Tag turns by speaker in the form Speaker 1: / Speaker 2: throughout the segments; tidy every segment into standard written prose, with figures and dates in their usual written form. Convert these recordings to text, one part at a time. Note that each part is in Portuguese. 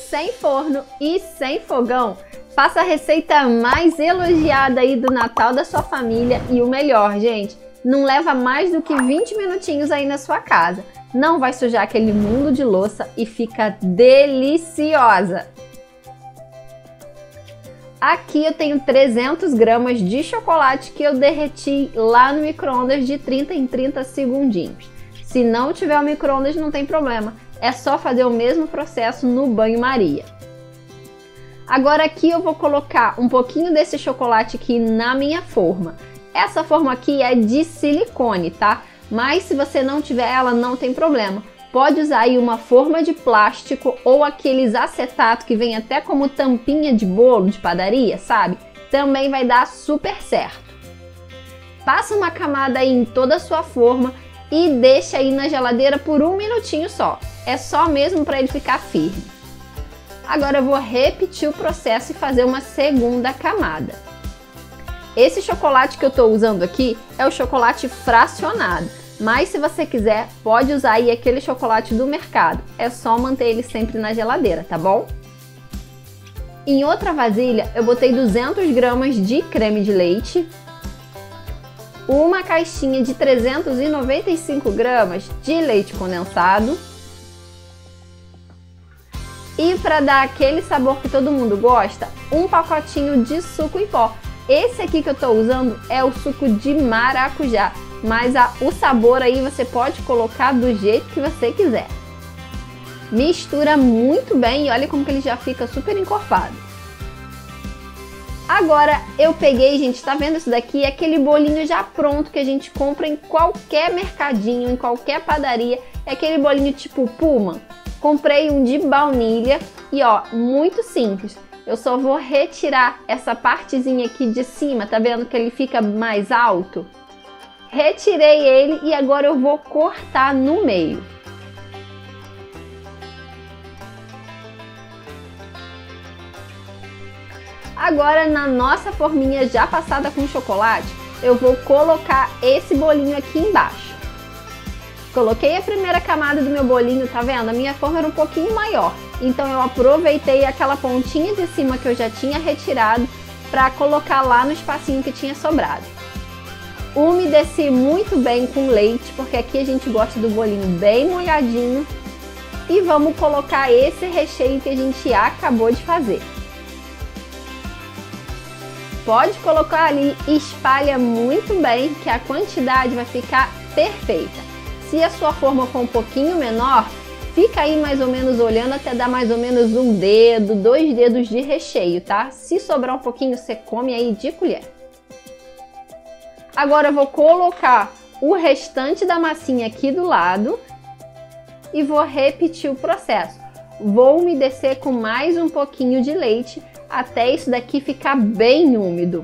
Speaker 1: sem forno e sem fogão. Faça a receita mais elogiada aí do Natal da sua família e o melhor, gente, não leva mais do que 20 minutinhos aí na sua casa. Não vai sujar aquele mundo de louça e fica deliciosa. Aqui eu tenho 300 gramas de chocolate que eu derreti lá no micro-ondas de 30 em 30 segundinhos. Se não tiver o micro-ondas não tem problema, é só fazer o mesmo processo no banho-maria. Agora aqui eu vou colocar um pouquinho desse chocolate aqui na minha forma. Essa forma aqui é de silicone, tá? Mas se você não tiver ela, não tem problema. Pode usar aí uma forma de plástico ou aqueles acetato que vem até como tampinha de bolo de padaria, sabe? Também vai dar super certo. Passa uma camada aí em toda a sua forma e deixa aí na geladeira por 1 minutinho só. É só mesmo para ele ficar firme. Agora eu vou repetir o processo e fazer uma segunda camada. Esse chocolate que eu estou usando aqui é o chocolate fracionado, mas se você quiser pode usar aí aquele chocolate do mercado, é só manter ele sempre na geladeira, tá bom? Em outra vasilha eu botei 200 gramas de creme de leite, uma caixinha de 395 gramas de leite condensado, e para dar aquele sabor que todo mundo gosta, um pacotinho de suco em pó. Esse aqui que eu estou usando é o suco de maracujá, mas o sabor aí você pode colocar do jeito que você quiser. Mistura muito bem e olha como que ele já fica super encorpado. Agora eu peguei, gente, tá vendo isso daqui? É aquele bolinho já pronto que a gente compra em qualquer mercadinho, em qualquer padaria. É aquele bolinho tipo Puma. Comprei um de baunilha e ó, muito simples. Eu só vou retirar essa partezinha aqui de cima, tá vendo que ele fica mais alto? Retirei ele e agora eu vou cortar no meio. Agora na nossa forminha já passada com chocolate, eu vou colocar esse bolinho aqui embaixo. Coloquei a primeira camada do meu bolinho, tá vendo? A minha forma era um pouquinho maior, então eu aproveitei aquela pontinha de cima que eu já tinha retirado para colocar lá no espacinho que tinha sobrado. Umedeci muito bem com leite, porque aqui a gente gosta do bolinho bem molhadinho. E vamos colocar esse recheio que a gente acabou de fazer. Pode colocar ali, espalha muito bem, que a quantidade vai ficar perfeita. Se a sua forma for um pouquinho menor, fica aí mais ou menos olhando até dar mais ou menos 1 dedo, 2 dedos de recheio, tá? Se sobrar um pouquinho, você come aí de colher. Agora eu vou colocar o restante da massinha aqui do lado e vou repetir o processo. Vou umedecer com mais um pouquinho de leite até isso daqui ficar bem úmido.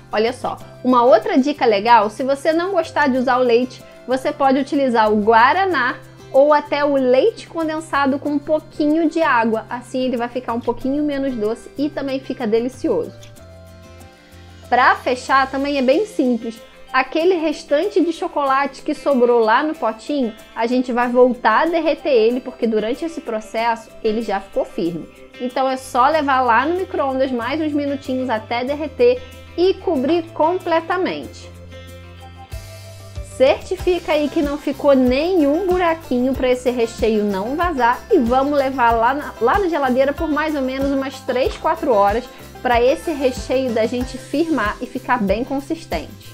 Speaker 1: Olha só, uma outra dica legal, se você não gostar de usar o leite, você pode utilizar o guaraná ou até o leite condensado com um pouquinho de água, assim ele vai ficar um pouquinho menos doce e também fica delicioso. Para fechar também é bem simples, aquele restante de chocolate que sobrou lá no potinho, a gente vai voltar a derreter ele, porque durante esse processo ele já ficou firme. Então é só levar lá no micro-ondas mais uns minutinhos até derreter e cobrir completamente. Certifica aí que não ficou nenhum buraquinho para esse recheio não vazar e vamos levar lá na geladeira por mais ou menos umas 3, 4 horas para esse recheio da gente firmar e ficar bem consistente.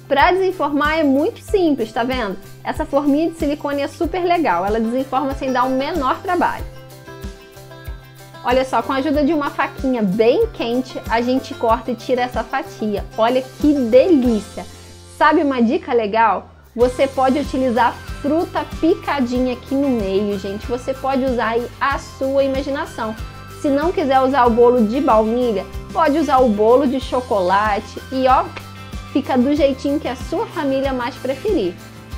Speaker 1: Para desenformar é muito simples, tá vendo? Essa forminha de silicone é super legal, ela desenforma sem dar o menor trabalho. Olha só, com a ajuda de uma faquinha bem quente, a gente corta e tira essa fatia. Olha que delícia! Sabe uma dica legal? Você pode utilizar fruta picadinha aqui no meio, gente. Você pode usar aí a sua imaginação. Se não quiser usar o bolo de baunilha, pode usar o bolo de chocolate e ó, fica do jeitinho que a sua família mais preferir.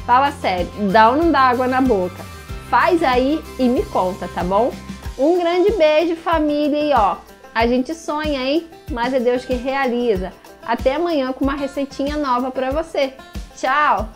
Speaker 1: Fala sério, dá ou não dá água na boca? Faz aí e me conta, tá bom? Um grande beijo, família, e ó, a gente sonha, hein? Mas é Deus que realiza. Até amanhã com uma receitinha nova para você. Tchau!